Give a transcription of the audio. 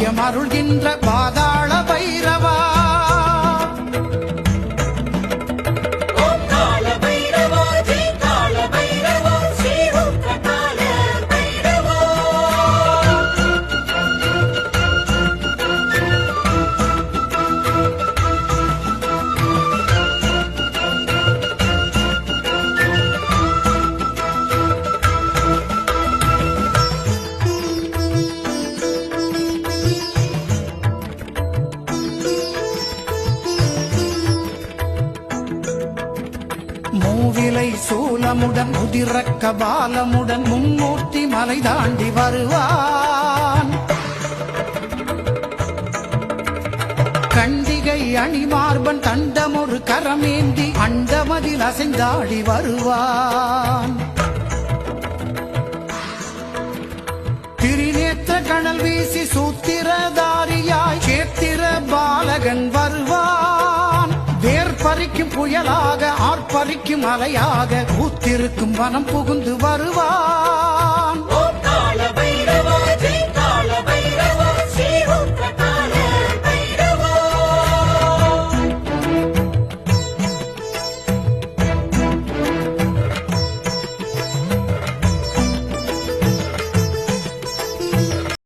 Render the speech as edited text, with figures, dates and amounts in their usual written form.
பாக்கியம் அருள்கின்ற பாதாள பைரவா மூவிலை சூலமுடன் முதிரக்க பாலமுடன் மும்மூர்த்தி மலை தாண்டி வருவான். கண்டிகை அணிமார்பன் தண்டமொரு கரமேந்தி அண்டமதில் அசைந்தாடி வருவான். திரிநேத்திர கணல் வீசி சூத்திரதாரியாய் சேத்திர பாலகன் வருவான். வேர்பறிக்கும் புயலாக ஆர்ப்பரிக்கும் அலையாக பூத்திருக்கும் வனம் புகுந்து வருவான்.